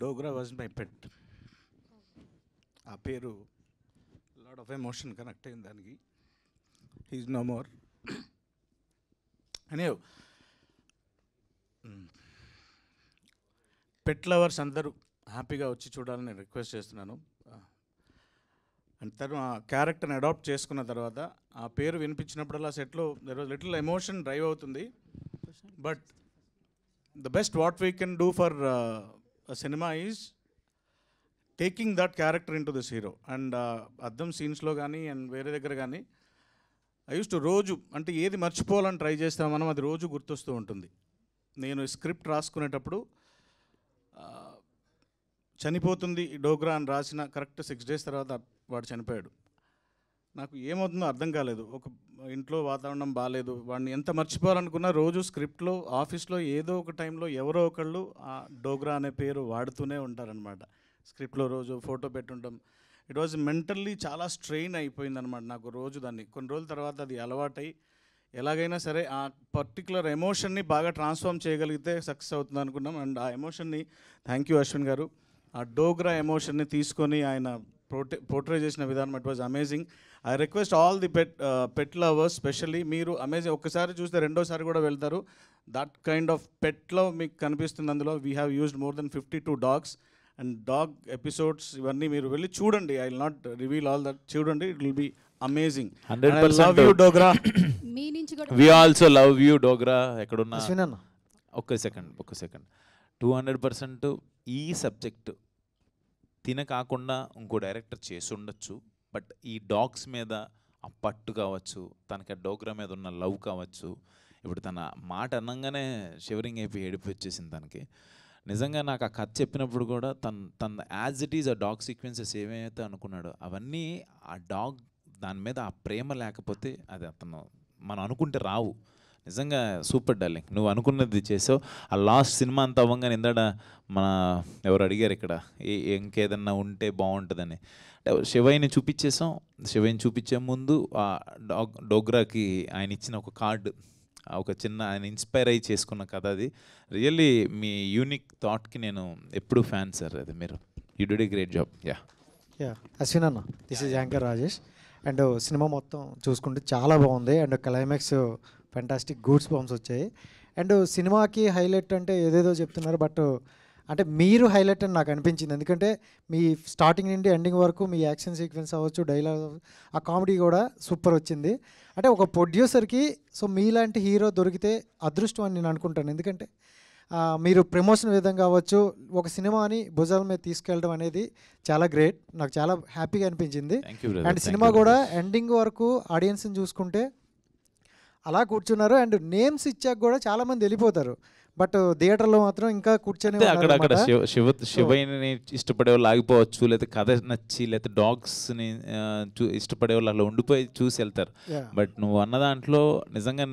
Dogra was my pet. ఆ పేరు లాట్ ఆఫ్ ఎమోషన్ కనెక్ట్ అయింది దానికి. He's no more. అనే పెట్ లవర్స్ అందరూ హ్యాపీగా వచ్చి చూడాలని రిక్వెస్ట్ చేస్తున్నాను. అండ్ తను ఆ క్యారెక్టర్ని అడాప్ట్ చేసుకున్న తర్వాత ఆ పేరు వినిపించినప్పుడల్లా సెట్లో there was little emotion drive అవుతుంది. But the best what we can do for cinema is taking that character into this hero. And అద్దం సీన్స్లో కానీ అండ్ వేరే దగ్గర కానీ ఐ యూస్ టు రోజు అంటే ఏది మర్చిపోవాలని ట్రై చేస్తాం మనం, అది రోజు గుర్తొస్తూ ఉంటుంది. నేను స్క్రిప్ట్ రాసుకునేటప్పుడు చనిపోతుంది డోగ్రా అని రాసిన కరెక్ట్ 6 days తర్వాత వాడు చనిపోయాడు. నాకు ఏమవుతుందో అర్థం కాలేదు. ఒక ఇంట్లో వాతావరణం బాగాలేదు, వాడిని ఎంత మర్చిపోవాలనుకున్నా రోజు స్క్రిప్ట్లో ఆఫీస్లో ఏదో ఒక టైంలో ఎవరో ఒకళ్ళు ఆ డోగ్రా అనే పేరు వాడుతూనే ఉంటారనమాట. స్క్రిప్ట్లో రోజు ఫోటో పెట్టుంటాం. ఇట్ వాజ్ మెంటల్లీ చాలా స్ట్రెయిన్ అయిపోయిందనమాట నాకు రోజు. దాన్ని కొన్ని రోజుల తర్వాత అది అలవాటై ఎలాగైనా సరే ఆ పర్టికులర్ ఎమోషన్ని బాగా ట్రాన్స్ఫార్మ్ చేయగలిగితే సక్సెస్ అవుతుంది అనుకున్నాం. అండ్ ఆ ఎమోషన్ని థ్యాంక్ యూ అశ్విన్ గారు. ఆ డోగ్రా ఎమోషన్ని తీసుకొని ఆయన పోర్ట్రే చేసిన విధానం it was amazing. I request all the pet lovers specially, మీరు అమేజింగ్ ఒక్కసారి చూస్తే రెండోసారి కూడా వెళ్తారు. That kind of pet love మీకు కనిపిస్తుంది అందులో. We have used more than 52 dogs and dog episodes. ఇవన్నీ మీరు వెళ్ళి చూడండి. I will not reveal all that. చూడండి, it will be amazing. 100% love you Dogra. మీ నుంచి కూడా we also love you Dogra. ఎక్కడున్నా ఒక్క సెకండ్ 200% ఈ సబ్జెక్టు తిన కాకుండా ఇంకో డైరెక్టర్ చేసి ఉండొచ్చు. బట్ ఈ డాగ్స్ మీద ఆ పట్టు కావచ్చు, తనకి ఆ డోగ్రా మీద ఉన్న లవ్ కావచ్చు, ఇప్పుడు తన మాట అనగానే షివరింగ్ అయిపోయి ఏడిపి వచ్చేసింది తనకి. నిజంగా నాకు ఆ కథ చెప్పినప్పుడు కూడా తన యాజ్ ఇట్ ఈజ్ ఆ డాగ్ సీక్వెన్సెస్ ఏమైతే అనుకున్నాడో అవన్నీ ఆ డాగ్ దాని మీద ఆ ప్రేమ లేకపోతే అది మనం అనుకుంటే రావు. నిజంగా సూపర్ డార్లింగ్, నువ్వు అనుకున్నది చేసావు. ఆ లాస్ట్ సినిమా అంతా అవ్వగానే ఇందాడ మన ఎవరు అడిగారు ఇక్కడ ఇంకేదన్నా ఉంటే బాగుంటుందని, శివయ్యని చూపించేసాం. శివయ్యని చూపించే ముందు ఆ డోగ్రాకి ఆయన ఇచ్చిన ఒక కార్డు, ఒక చిన్న ఆయన ఇన్స్పైర్ అయ్యి చేసుకున్న కథ అది. రియల్లీ మీ యూనిక్ థాట్కి నేను ఎప్పుడు ఫ్యాన్ సార్. అది మీరు you did a great job. Yeah Ashwin అన్న, this is anchor Rajesh. And cinema మొత్తం చూసుకుంటే చాలా బాగుంది. And climax fantastic goosebumps వచ్చాయి. అండ్ సినిమాకి హైలైట్ అంటే ఏదేదో చెప్తున్నారు, బట్ అంటే మీరు హైలైట్ అని నాకు అనిపించింది. ఎందుకంటే మీ స్టార్టింగ్ నుండి ఎండింగ్ వరకు మీ యాక్షన్ సీక్వెన్స్ అవ్వచ్చు, డైలాగ్, ఆ కామెడీ కూడా సూపర్ వచ్చింది. అంటే ఒక ప్రొడ్యూసర్కి సో మీలాంటి హీరో దొరికితే అదృష్టం అని నేను అనుకుంటాను. ఎందుకంటే మీరు ప్రమోషన్ విధంగా కావచ్చు, ఒక సినిమాని భుజాల మీద తీసుకెళ్ళడం అనేది చాలా గ్రేట్. నాకు చాలా హ్యాపీగా అనిపించింది. అండ్ సినిమా కూడా ఎండింగ్ వరకు ఆడియన్స్ని చూసుకుంటే అలా కూర్చున్నారు. అండ్ నేమ్స్ ఇచ్చాక కూడా చాలామంది వెళ్ళిపోతారు, బట్ థియేటర్లో మాత్రం ఇంకా కూర్చొని అక్కడ శివయ్యని ఇష్టపడే వాళ్ళు ఆగిపోవచ్చు, లేకపోతే కథ నచ్చి, లేకపోతే డాగ్స్ని ఇష్టపడే వాళ్ళు అలా ఉండిపోయి చూసి వెళ్తారు. బట్ నువ్వు అన్న దాంట్లో నిజంగా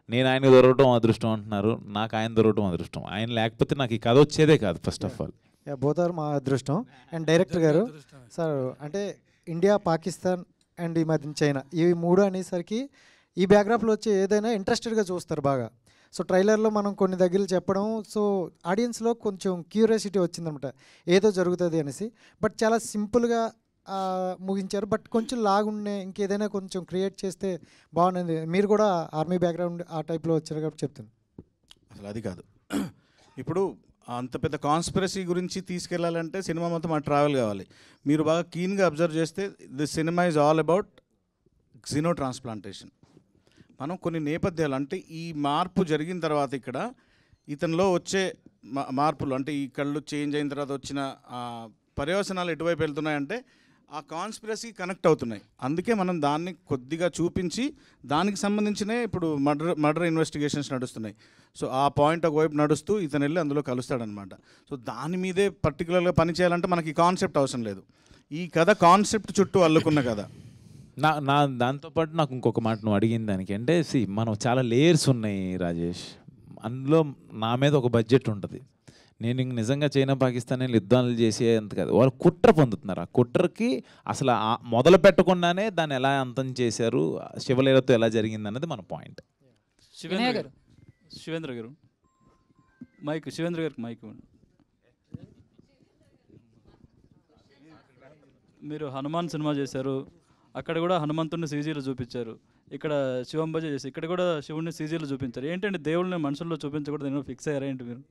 నేను ఆయన దొరకడం అదృష్టం అంటున్నారు, నాకు ఆయన దొరకడం అదృష్టం. ఆయన లేకపోతే నాకు ఈ కథ వచ్చేదే కాదు ఫస్ట్ ఆఫ్ ఆల్. బోతారు మా అదృష్టం. అండ్ డైరెక్టర్ గారు సార్, అంటే ఇండియా, పాకిస్తాన్ అండ్ ఈ మధ్య చైనా, ఇవి మూడు అనేసరికి ఈ బ్యాక్గ్రాఫ్లో వచ్చి ఏదైనా ఇంట్రెస్టెడ్గా చూస్తారు బాగా. సో ట్రైలర్లో మనం కొన్ని దగ్గర చెప్పడం, సో ఆడియన్స్లో కొంచెం క్యూరియాసిటీ వచ్చిందనమాట ఏదో జరుగుతుంది అనేసి. బట్ చాలా సింపుల్గా ముగించారు. బట్ కొంచెం లాగుండే ఇంకేదైనా కొంచెం క్రియేట్ చేస్తే బాగుంది. మీరు కూడా ఆర్మీ బ్యాక్గ్రౌండ్ ఆ టైప్లో వచ్చారు కాబట్టి చెప్తాను. అసలు అది కాదు, ఇప్పుడు అంత పెద్ద కాన్స్పిరసీ గురించి తీసుకెళ్లాలంటే సినిమా మొత్తం ఆ ట్రావెల్ కావాలి. మీరు బాగా కీన్గా అబ్జర్వ్ చేస్తే the cinema is all about xenotransplantation. మనం కొన్ని నేపథ్యాలు, అంటే ఈ మార్పు జరిగిన తర్వాత ఇక్కడ ఇతనిలో వచ్చే మార్పులు, అంటే ఈ కళ్ళు చేంజ్ అయిన తర్వాత వచ్చిన పర్యవసనాలు ఎటువైపు వెళ్తున్నాయంటే ఆ కాన్స్పిరసీ కనెక్ట్ అవుతున్నాయి. అందుకే మనం దాన్ని కొద్దిగా చూపించి దానికి సంబంధించినే ఇప్పుడు మర్డర్ ఇన్వెస్టిగేషన్స్ నడుస్తున్నాయి. సో ఆ పాయింట్ ఒకవైపు నడుస్తూ ఇతను వెళ్ళి అందులో కలుస్తాడనమాట. సో దాని మీదే పర్టికులర్గా పని చేయాలంటే మనకి కాన్సెప్ట్ అవసరం లేదు. ఈ కథ కాన్సెప్ట్ చుట్టూ అల్లుకున్న కథ. నా దాంతోపాటు నాకు ఇంకొక మాట నువ్వు అడిగిన దానికి అంటే, మనం చాలా లేయర్స్ ఉన్నాయి రాజేష్. అందులో నా మీద ఒక బడ్జెట్ ఉంటుంది. నేను ఇంక నిజంగా చైనా పాకిస్తాన్ యుద్ధాలు చేసేంత కాదు, వాళ్ళు కుట్ర పొందుతున్నారు. ఆ కుట్రకి అసలు మొదలు పెట్టకుండానే దాన్ని ఎలా అంతం చేశారు, శివలీలతో ఎలా జరిగింది అన్నది మన పాయింట్. శివేంద్ర గారు మైక్, శివేంద్ర గారికి మైక్. మీరు హనుమాన్ సినిమా చేశారు, అక్కడ కూడా హనుమంతుడిని సీజీలో చూపించారు. ఇక్కడ శివం భజ చేసి ఇక్కడ కూడా శివుడిని సీజీలో చూపించారు. ఏంటంటే దేవుళ్ళని మనుషుల్లో చూపించకూడదు, నేను ఫిక్స్ అయ్యారా ఏంటి మీరు?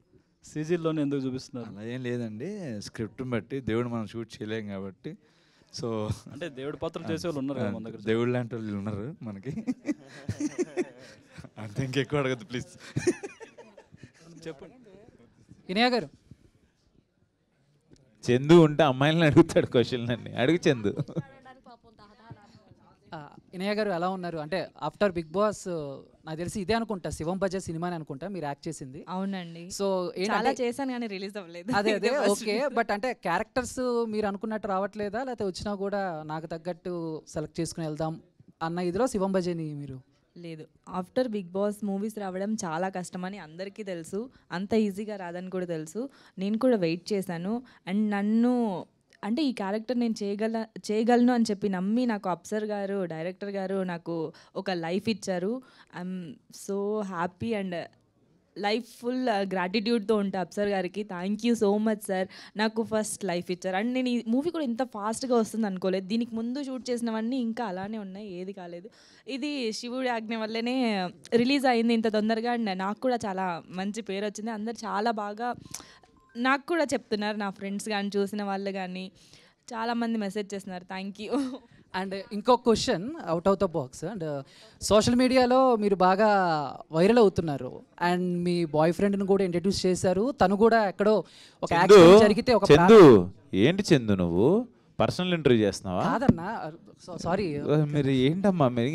సీజీల్లోనే ఎందుకు చూపిస్తున్నారు? అలా ఏం లేదండి, స్క్రిప్ట్ని బట్టి దేవుడు మనం షూట్ చేయలేం కాబట్టి. సో అంటే దేవుడి పాత్రలు చేసే వాళ్ళు ఉన్నారు కదా మన దగ్గర, దేవుడు లాంటి వాళ్ళు ఉన్నారు మనకి. అంతే, ఇంకెక్కువ అడగద్దు ప్లీజ్. చెప్పండి వినయ్ గారు. చందు ఉంటే అమ్మాయిలను అడుగుతాడు క్వశ్చన్ అన్ని, అడుగు చందు. వినయ్ గారు ఎలా ఉన్నారు? అంటే ఆఫ్టర్ బిగ్ బాస్ నాకు తెలిసి ఇదే అనుకుంటా, శివం భజ సినిమాని అనుకుంటా మీరు యాక్ట్ చేసింది. అవునండి. సో చాలా చేశాను కానీ రిలీజ్ అవ్వలేదు. అదే ఓకే. బట్ అంటే క్యారెక్టర్స్ మీరు అనుకున్నట్టు రావట్లేదా, లేకపోతే వచ్చినా కూడా నాకు తగ్గట్టు సెలెక్ట్ చేసుకుని వెళ్దాం అన్న ఇదిలో శివం భజని మీరు? లేదు, ఆఫ్టర్ బిగ్ బాస్ మూవీస్ రావడం చాలా కష్టమని అందరికీ తెలుసు, అంత ఈజీగా రాదని కూడా తెలుసు. నేను కూడా వెయిట్ చేశాను. అండ్ నన్ను అంటే ఈ క్యారెక్టర్ నేను చేయగలను అని చెప్పి నమ్మి నాకు అప్సర్ గారు, డైరెక్టర్ గారు నాకు ఒక లైఫ్ ఇచ్చారు. I'm so happy and life full గ్రాటిట్యూడ్తో ఉంటా అప్సర్ గారికి. Thank you so much sir, నాకు ఫస్ట్ లైఫ్ ఇచ్చారు. అండ్ నేను ఈ మూవీ కూడా ఇంత ఫాస్ట్గా వస్తుంది అనుకోలేదు. దీనికి ముందు షూట్ చేసినవన్నీ ఇంకా అలానే ఉన్నాయి, ఏది కాలేదు. ఇది శివుడి ఆజ్ఞ వల్లనే రిలీజ్ అయింది ఇంత తొందరగా. అండ్ నాకు కూడా చాలా మంచి పేరు వచ్చింది. అందరు చాలా బాగా నాకు కూడా చెప్తున్నారు, నా ఫ్రెండ్స్ కానీ చూసిన వాళ్ళు కానీ చాలామంది మెసేజ్ చేస్తున్నారు. Thank you. అండ్ ఇంకొక question out of the box. And social మీడియాలో మీరు బాగా వైరల్ అవుతున్నారు అండ్ మీ బాయ్ ఫ్రెండ్ని కూడా ఇంట్రడ్యూస్ చేశారు. తను కూడా ఎక్కడో ఒక యాక్సిడెంట్ జరిగితే ఒక చందు, ఏంటి చందు నువ్వు పర్సనల్ ఇంటర్వ్యూ చేస్తున్నావా? కాదన్నా, సారీ. మీరు ఏంటమ్మా మీరు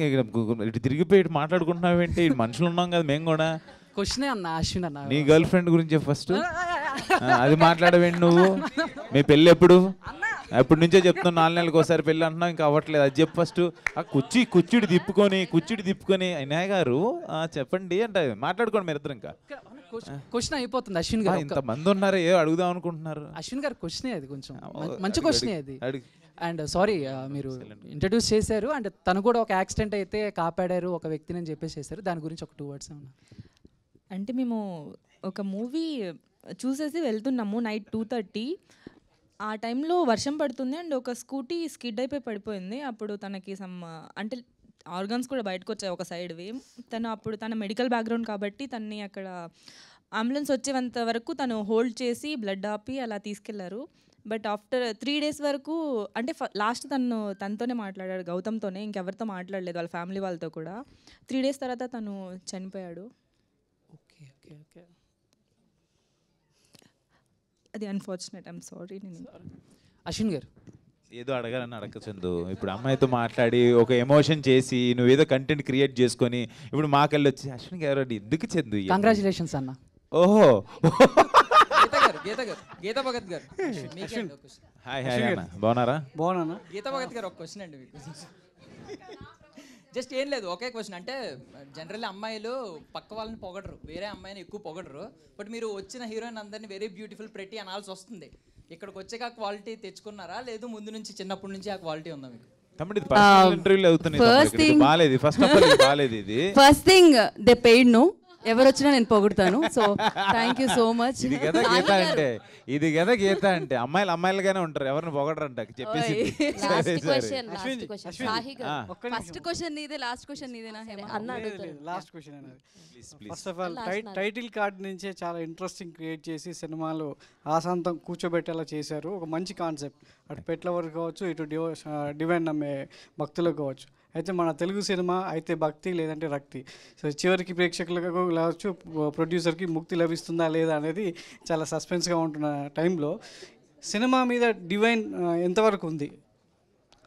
ఇటు తిరిగిపోయి మాట్లాడుకుంటున్నావు ఏంటి? మనుషులు ఉన్నాం కదా మేము కూడా. క్వశ్చనే అన్న, అశ్విన్ అన్న, నీ గర్ల్ ఫ్రెండ్ గురించి ఫస్ట్ అది మాట్లాడవేంటి నువ్వు? మీ పెళ్ళి ఎప్పుడు? ఎప్పటి నుంచో చెప్తున్నావు 4 నెలలకు ఒకసారి పెళ్ళి అంటున్నావు, ఇంకా అవ్వట్లేదు. అది చెప్పు ఫస్ట్. ఆ కుర్చీడి తిప్పుకొని అన్నయ్య గారు చెప్పండి అంటే మాట్లాడుకోండి మీరు ఇద్దరు. ఇంకా క్వశ్చన్ అయిపోతుంది అశ్విన్ గారు. ఇంతమంది ఉన్నారు, ఏ అడుగుదాం అనుకుంటున్నారు? అశ్విన్ గారు క్వశ్చనే అది, కొంచెం మంచి క్వశ్చనే అది. అండ్ సారీ, మీరు ఇంట్రడ్యూస్ చేశారు అండ్ తను కూడా ఒక యాక్సిడెంట్ అయితే కాపాడారు ఒక వ్యక్తిని అని చెప్పేసి చేశారు. దాని గురించి ఒక 2 words ఏమన్నా? అంటే మేము ఒక మూవీ చూసేసి వెళ్తున్నాము నైట్ 2:30. ఆ టైంలో వర్షం పడుతుంది అండ్ ఒక స్కూటీ స్కిడ్ అయిపోయి పడిపోయింది. అప్పుడు తనకి అంటే ఆర్గన్స్ కూడా బయటకు వచ్చాయి ఒక సైడ్వి. అప్పుడు తన మెడికల్ బ్యాక్గ్రౌండ్ కాబట్టి తనని అక్కడ అంబులెన్స్ వచ్చేంత వరకు తను హోల్డ్ చేసి బ్లడ్ ఆపి అలా తీసుకెళ్లారు. బట్ ఆఫ్టర్ 3 days వరకు అంటే లాస్ట్ తనతోనే మాట్లాడాడు, గౌతమ్తోనే, ఇంకెవరితో మాట్లాడలేదు వాళ్ళ ఫ్యామిలీ వాళ్ళతో కూడా. 3 days తర్వాత తను చనిపోయాడు. ఓకే ఓకే ఓకే, అది అన్ఫార్చునేట్. I'm sorry. అశ్విన్ గారు ఏదో అడగాలని అడగచందు. ఇప్పుడు అమ్మాయితో మాట్లాడి ఒక ఎమోషన్ చేసి నువ్వేదో కంటెంట్ క్రియేట్ చేసుకొని ఇప్పుడు మాకెళ్ళి వచ్చి అశ్విన్ గారు ఎందుకు చందు? కంగ్రాచులేషన్స్ అన్న. ఓహో, గీతా భగత్ గారు. హాయ్ హాయ్ అన్న, బాగున్నారా? బాగున్నా. గీతా భగత్ గారు ఒక క్వశ్చన్ అండి మీకు. జస్ట్ ఏం లేదు, ఒకే క్వశ్చన్. అంటే జనరల్లీ అమ్మాయిలు పక్క వాళ్ళని పొగడరు, వేరే అమ్మాయిని ఎక్కువ పొగడరు. బట్ మీరు వచ్చిన హీరోయిన్ అందరినీ వెరీ బ్యూటిఫుల్ ప్రెటీ అనాల్సి వస్తుంది. ఇక్కడికి వచ్చాక ఆ క్వాలిటీ తెచ్చుకున్నారా, లేదు ముందు నుంచి చిన్నప్పటి నుంచి ఆ క్వాలిటీ ఉందా మీకు? First thing they paid no, ఎవరు వచ్చినా నేను పొగుడుతాను. So thank you so much. ఇది కదా గీత అంటే అమ్మాయిలుగానే ఉంటారు, ఎవరిని పొగడరంట చెప్పేసి. ఫస్ట్ క్వశ్చన్ నీదే, లాస్ట్ క్వశ్చన్ నీదేనా? లాస్ట్ క్వశ్చన్ అన్నది. First of all title card నుంచే చాలా ఇంట్రెస్టింగ్ క్రియేట్ చేసి సినిమాలో ఆశాంతం కూర్చోబెట్టేలా చేశారు. ఒక మంచి కాన్సెప్ట్, అటు పెట్ల వరకు కావచ్చు, ఇటు డివైన్ నమ్మే భక్తులకు కావచ్చు. అయితే మన తెలుగు సినిమా అయితే భక్తి లేదంటే రక్తి. సో చివరికి ప్రేక్షకులకు కావచ్చు, ప్రొడ్యూసర్కి ముక్తి లభిస్తుందా లేదా అనేది చాలా సస్పెన్స్గా ఉంటున్న టైంలో సినిమా మీద డివైన్ ఎంతవరకు ఉంది,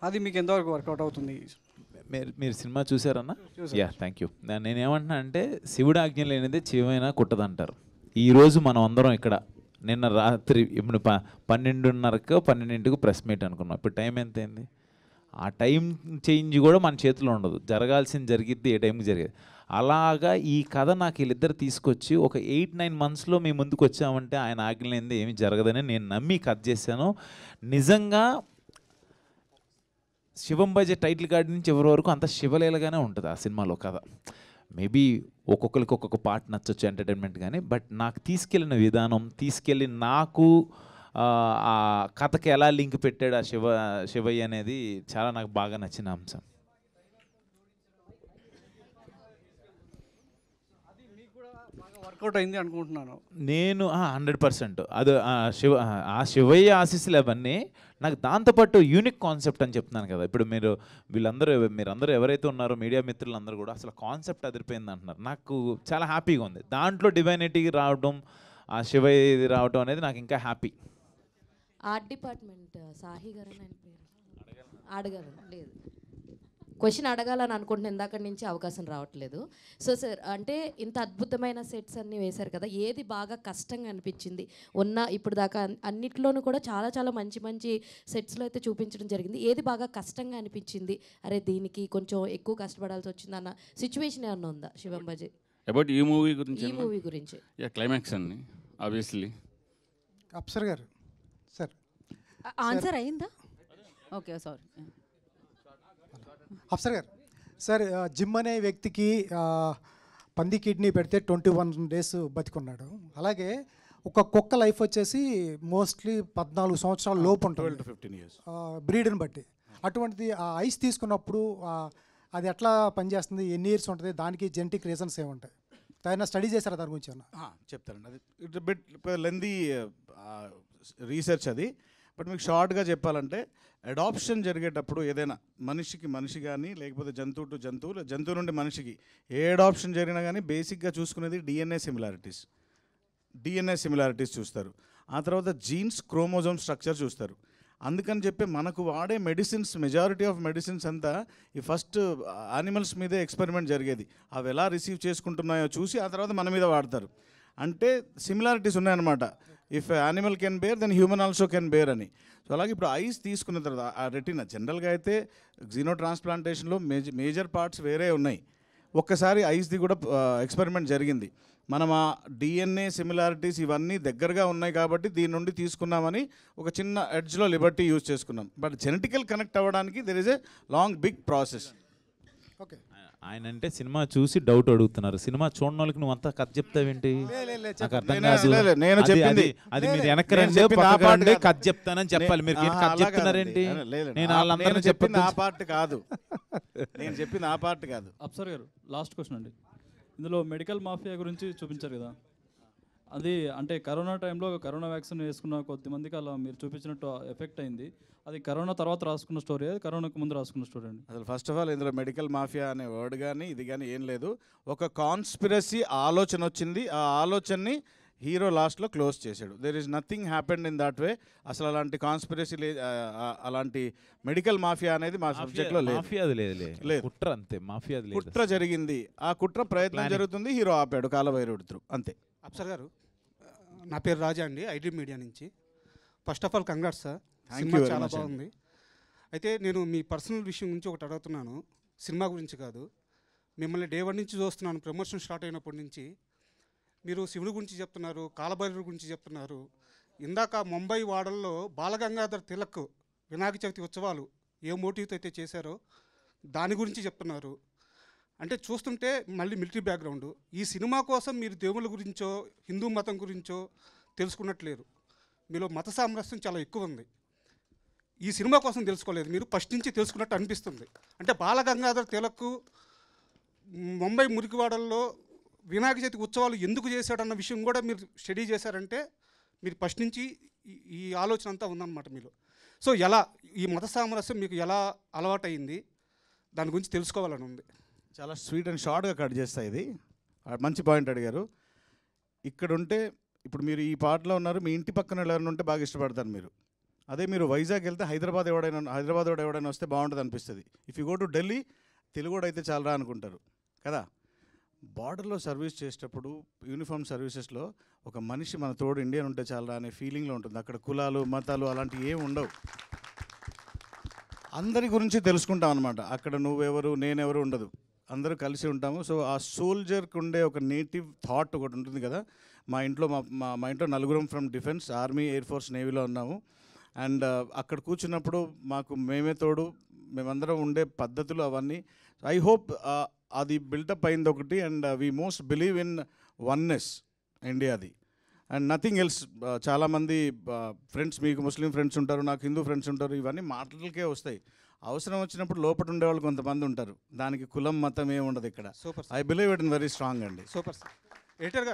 అది మీకు ఎంతవరకు వర్కౌట్ అవుతుంది? మీరు సినిమా చూసారన్నా? Yeah, thank you. నేనేమంటున్నా అంటే శివుడు ఆజ్ఞ లేనిదే చెవైనా కుట్టదంటారు. ఈరోజు మనం అందరం ఇక్కడ నిన్న రాత్రి ఇప్పుడు 12:30కో 12ంటికి ప్రెస్ మీట్ అనుకున్నాం. ఇప్పుడు టైం ఎంత అయింది? ఆ టైం చేంజ్ కూడా మన చేతిలో ఉండదు, జరగాల్సింది జరిగిద్ది, ఏ టైంకి జరిగేది. అలాగా ఈ కథ నాకు వీళ్ళిద్దరు తీసుకొచ్చి ఒక 8-9 monthsలో మీ ముందుకు వచ్చామంటే ఆయన ఆజ్ఞ లేనిదే ఏమీ జరగదని నేను నమ్మి కథ చేశాను. నిజంగా శివం బజే టైటిల్ కార్డ్ నుంచి ఎవరి వరకు అంత శివలీలగానే ఉంటుంది ఆ సినిమాలో కథ. మేబీ ఒక్కొక్కరికి ఒక్కొక్క పార్ట్ నచ్చొచ్చు ఎంటర్టైన్మెంట్ కానీ, బట్ నాకు తీసుకెళ్ళిన విధానం, తీసుకెళ్ళి నాకు ఆ కథకి ఎలా లింక్ పెట్టాడు ఆ శివయ్య అనేది చాలా నాకు బాగా నచ్చిన అంశం. వర్కౌట్ అయింది అనుకుంటున్నాను నేను 100%. అది ఆ శివయ్య ఆశీస్సులు అవన్నీ నాకు. దాంతోపాటు యూనిక్ కాన్సెప్ట్ అని చెప్తున్నాను కదా, ఇప్పుడు మీరందరూ ఎవరైతే ఉన్నారో మీడియా మిత్రులందరూ కూడా అసలు కాన్సెప్ట్ అదిరిపోయింది అంటున్నారు. నాకు చాలా హ్యాపీగా ఉంది. దాంట్లో డివైనిటీకి రావడం, ఆ శివయ్యది రావడం అనేది నాకు ఇంకా హ్యాపీ. ఆర్ట్ డిపార్ట్మెంట్ సాహి గారు ఆయన పేరు అడగాలని లేదు, క్వశ్చన్ అడగాలని అనుకుంటున్నాను, ఇందాక నుంచి అవకాశం రావట్లేదు. సో సార్, అంటే ఇంత అద్భుతమైన సెట్స్ అన్నీ వేశారు కదా, ఏది బాగా కష్టంగా అనిపించింది? ఇప్పుడు దాకా అన్నిట్లోనూ కూడా చాలా చాలా మంచి మంచి సెట్స్లో అయితే చూపించడం జరిగింది. ఏది బాగా కష్టంగా అనిపించింది, అరే దీనికి కొంచెం ఎక్కువ కష్టపడాల్సి వచ్చింది అన్న సిచ్యువేషన్ ఏమన్నా ఉందా శివం బజే? అబౌట్ ఈ మూవీ గురించి క్లైమాక్స్ అండి ఆబ్వియస్లీ. అప్సర్ గారు సార్ ఆన్సర్ అయిందా? Okay sorry. అప్సర్ గారు సార్, జిమ్ అనే వ్యక్తికి పంది కిడ్నీ పెడితే 21 days బతికున్నాడు. అలాగే ఒక కుక్క లైఫ్ వచ్చేసి మోస్ట్లీ 14 సంవత్సరాల లోపు ఉంటుంది, 12 to 15 years బ్రీడ్ని బట్టి. అటువంటిది ఆ ఐస్ తీసుకున్నప్పుడు అది ఎట్లా పనిచేస్తుంది, ఎన్ని ఇయర్స్ ఉంటుంది, దానికి జెనెటిక్ రీజన్స్ ఏముంటాయి? ఏదైనా స్టడీ చేశారా దాని గురించి? చెప్తానండి. అది ఇట్ బిట్ లెందీ రీసెర్చ్ అది. బట్ మీకు షార్ట్గా చెప్పాలంటే, అడాప్షన్ జరిగేటప్పుడు ఏదైనా మనిషికి మనిషి కానీ లేకపోతే జంతువు టు జంతువు, జంతువు నుండి మనిషికి ఏ అడాప్షన్ జరిగినా కానీ బేసిక్గా చూసుకునేది డిఎన్ఏ సిమిలారిటీస్ చూస్తారు. ఆ తర్వాత జీన్స్, క్రోమోజోమ్ స్ట్రక్చర్ చూస్తారు. అందుకని చెప్పి మనకు వాడే మెడిసిన్స్, మెజారిటీ ఆఫ్ మెడిసిన్స్ అంతా ఈ ఫస్ట్ యానిమల్స్ మీదే ఎక్స్పెరిమెంట్ జరిగేది. అవి ఎలా రిసీవ్ చేసుకుంటున్నాయో చూసి ఆ తర్వాత మన మీద వాడతారు. అంటే సిమిలారిటీస్ ఉన్నాయన్నమాట. If animal can bear then human also can bear అని. సో అలాగే ఇప్పుడు ఐస్ తీసుకున్న తర్వాత ఆ రెటినా జనరల్గా అయితే జీనో ట్రాన్స్ప్లాంటేషన్లో మేజర్ పార్ట్స్ వేరే ఉన్నాయి. ఒక్కసారి ఐస్ది కూడా ఎక్స్పెరిమెంట్ జరిగింది. మనం ఆ డిఎన్ఏ సిమిలారిటీస్ ఇవన్నీ దగ్గరగా ఉన్నాయి కాబట్టి దీని నుండి తీసుకున్నామని ఒక చిన్న ఎడ్జ్లో లిబర్టీ యూజ్ చేసుకున్నాం. బట్ జెనెటికల్ కనెక్ట్ అవ్వడానికి there is a long big process. Okay, ఆయన అంటే సినిమా చూసి డౌట్ అడుగుతున్నారు. సినిమా చూడని వాళ్ళకి నువ్వు అంతా కథ చెప్తావేంటి? నాకు అర్థం కాదు. నేను చెప్పింది అది మీరు వెనక్కి రండి కథ చెప్తానని చెప్పాలి. మీరు కథ చెప్తున్నారేంటి? నేను వాళ్ళందరూ చెప్పింది ఆ పార్ట్ కాదు. నేను చెప్పింది ఆ పార్ట్ కాదు. అప్సర్ గారు లాస్ట్ క్వశ్చన్ అండి. ఇందులో మెడికల్ మాఫియా గురించి చూపించారు కదా, అది అంటే కరోనా టైంలో కరోనా వ్యాక్సిన్ వేసుకున్న కొద్దిమందికి అలా మీరు చూపించినట్టు ఎఫెక్ట్ అయింది. అది కరోనా తర్వాత రాసుకున్న స్టోరీ, అది కరోనాకు ముందు రాసుకున్న స్టోరీ అండి. అసలు ఫస్ట్ ఆఫ్ ఆల్ ఇందులో మెడికల్ మాఫియా అనే వర్డ్ కానీ ఇది కానీ ఏం లేదు. ఒక కాన్స్పిరసీ ఆలోచన వచ్చింది, ఆ ఆలోచనని హీరో లాస్ట్లో క్లోజ్ చేశాడు. There is nothing happened in that way. అసలు అలాంటి కాన్స్పిరసీ అలాంటి మెడికల్ మాఫియా అనేది మా సబ్జెక్ట్లో లేదు. కుట్ర అంతే, మాఫియా కుట్ర జరిగింది, ఆ కుట్ర ప్రయత్నం జరుగుతుంది, హీరో ఆపాడు కాలభైరవుడి త్రూ అంతే. అప్సర్ గారు, నా పేరు రాజా అండి, ఐటీ మీడియా నుంచి. First of all congrats sir, cinema చాలా బాగుంది. అయితే నేను మీ పర్సనల్ విషయం గురించి ఒకటి అడుగుతున్నాను, సినిమా గురించి కాదు. మిమ్మల్ని డే 1 నుంచి చూస్తున్నాను, ప్రమోషన్ స్టార్ట్ అయినప్పటి నుంచి. మీరు శివుడి గురించి చెప్తున్నారు, కాలభైరవుడి గురించి చెప్తున్నారు. ఇందాక ముంబై వాడల్లో బాలగంగాధర్ తిలక్ వినాయక చవితి ఉత్సవాలు ఏ మోటివ్తో అయితే చేశారో దాని గురించి చెప్తున్నారు. అంటే చూస్తుంటే మళ్ళీ మిలిటరీ బ్యాక్గ్రౌండ్. ఈ సినిమా కోసం మీరు దేవుళ్ళ గురించో హిందూ మతం గురించో తెలుసుకున్నట్లేరు. మీలో మత సామరస్యం చాలా ఎక్కువ ఉంది. ఈ సినిమా కోసం తెలుసుకోలేదు, మీరు ఫస్ట్ నుంచి తెలుసుకున్నట్టు అనిపిస్తుంది. అంటే బాలగంగాధర్ తిలక్ ముంబై మురికివాడల్లో వినాయక చవితి ఉత్సవాలు ఎందుకు చేశాడన్న విషయం కూడా మీరు స్టడీ చేశారంటే మీరు ఫస్ట్ నుంచి ఈ ఆలోచన అంతా ఉందన్నమాట మీలో. సో ఎలా ఈ మత సామరస్యం మీకు ఎలా అలవాటైంది, దాని గురించి తెలుసుకోవాలని ఉంది. చాలా స్వీట్ అండ్ షార్ట్గా కట్ చేస్తాయి. ఇది మంచి పాయింట్ అడిగారు. ఇక్కడ ఉంటే ఇప్పుడు మీరు ఈ పాటలో ఉన్నారు, మీ ఇంటి పక్కన ఎవరైనా ఉంటే బాగా ఇష్టపడతారు మీరు. అదే మీరు వైజాగ్ వెళ్తే హైదరాబాద్ ఎవడైనా వస్తే బాగుంటుంది అనిపిస్తుంది. If you go to Delhi, తెలుగుడు అయితే చాలరా అనుకుంటారు కదా. బార్డర్లో సర్వీస్ చేసేటప్పుడు యూనిఫామ్ సర్వీసెస్లో ఒక మనిషి మన తోడు ఇండియన్ ఉంటే చాలరా అనే ఫీలింగ్లో ఉంటుంది. అక్కడ కులాలు మతాలు అలాంటివి ఏమి ఉండవు, అందరి గురించి తెలుసుకుంటాం అనమాట. అక్కడ నువ్వెవరు నేనెవరు ఉండదు, అందరూ కలిసి ఉంటాము. సో ఆ సోల్జర్కి ఉండే ఒక నేటివ్ థాట్ ఒకటి ఉంటుంది కదా. మా ఇంట్లో మా ఇంట్లో నలుగురం from defence, army, air force, నేవీలో ఉన్నాము. అండ్ అక్కడ కూర్చున్నప్పుడు మాకు మేమే తోడు, మేమందరం ఉండే పద్ధతులు అవన్నీ. ఐ హోప్ అది బిల్టప్ అయింది ఒకటి. And we most believe in oneness ఇండియాది అండ్ నథింగ్ ఎల్స్. చాలామంది ఫ్రెండ్స్, మీకు ముస్లిం ఫ్రెండ్స్ ఉంటారు, నాకు హిందూ ఫ్రెండ్స్ ఉంటారు, ఇవన్నీ మాటలకే వస్తాయి. అవసరం వచ్చినప్పుడు లోపల ఉండేవాళ్ళు కొంతమంది ఉంటారు, దానికి కులం మతం ఏమి ఉండదు ఇక్కడ. Super, I believe it in very strong అండి. Super sir. ఎడిటర్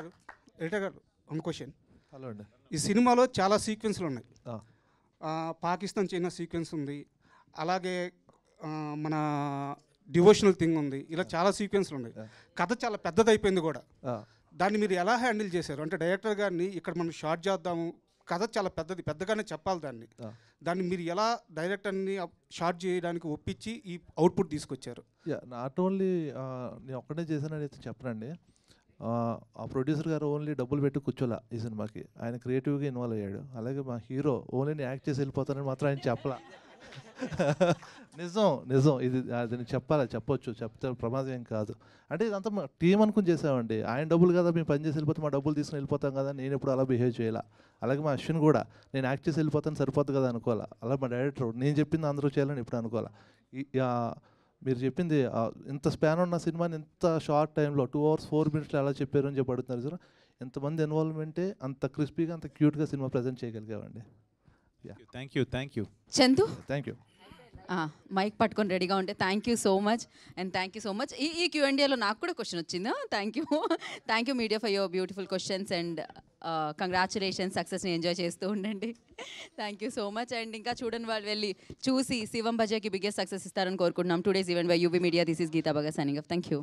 గారు వన్ క్వశ్చన్. హలో అండి. ఈ సినిమాలో చాలా సీక్వెన్స్లు ఉన్నాయి. పాకిస్తాన్ చైనా సీక్వెన్స్ ఉంది, అలాగే మన డివోషనల్ థింగ్ ఉంది, ఇలా చాలా సీక్వెన్స్లు ఉన్నాయి. కథ చాలా పెద్దదైపోయింది కూడా. దాన్ని మీరు ఎలా హ్యాండిల్ చేశారు? అంటే డైరెక్టర్ గారిని ఇక్కడ మనం షార్ట్ చేద్దాము, కథ చాలా పెద్దగానే చెప్పాలి, దాన్ని మీరు ఎలా డైరెక్టర్ని షార్ట్ చేయడానికి ఒప్పించి ఈ అవుట్పుట్ తీసుకొచ్చారు? నాట్ ఓన్లీ నేను ఒక్కడే చేశానని అయితే చెప్పనండి. ఆ ప్రొడ్యూసర్ గారు ఓన్లీ డబ్బులు పెట్టి కూర్చోలే ఈ సినిమాకి, ఆయన క్రియేటివ్గా ఇన్వాల్వ్ అయ్యాడు. అలాగే మా హీరో ఓన్లీ నేను యాక్ట్ చేసి వెళ్ళిపోతానని మాత్రం ఆయన చెప్పలా. నిజం ఇది నేను చెప్పొచ్చు, చెప్తే ప్రమాదం ఏం కాదు. అంటే ఇదంతా మా టీం అనుకుని చేసామండి. ఆయన డబ్బులు కదా మేము పని చేసి వెళ్ళిపోతే మా డబ్బులు తీసుకుని వెళ్ళిపోతాం కదా, నేను ఎప్పుడు అలా బిహేవ్ చేయాల. అలాగే మా అశ్విన్ కూడా నేను యాక్ట్ చేసి వెళ్ళిపోతాను సరిపోతుంది కదా అనుకోవాలా. అలా మా డైరెక్టర్ నేను చెప్పింది అందరూ చేయాలని ఇప్పుడు అనుకోవాలా. మీరు చెప్పింది ఇంత స్పాన్ ఉన్న సినిమాని ఇంత షార్ట్ టైంలో 2 hours 4 minutes ఎలా చెప్పారు అని చెప్పి అడుగుతున్నారు సార్. ఎంతమంది ఇన్వాల్వ్మెంటే అంత క్రిస్పీగా అంత క్యూట్గా సినిమా ప్రజెంట్ చేయగలిగామండి. Thank you Chandu, thank you. Mike పట్టుకొని రెడీగా ఉంటే thank you so much and thank you so much. ఈ Q&Aలో నాకు కూడా క్వశ్చన్ వచ్చిందా? Thank you media for your beautiful questions and congratulations, సక్సెస్ని ఎంజాయ్ చేస్తూ ఉండండి. Thank you so much. And ఇంకా చూడని వాళ్ళు వెళ్ళి చూసి శివం బజాకి బిగ్గెస్ట్ సక్సెస్ ఇస్తారని కోరుకుంటున్నాం. Today's event by UB media. This is Geeta Bhagat signing off. Thank you.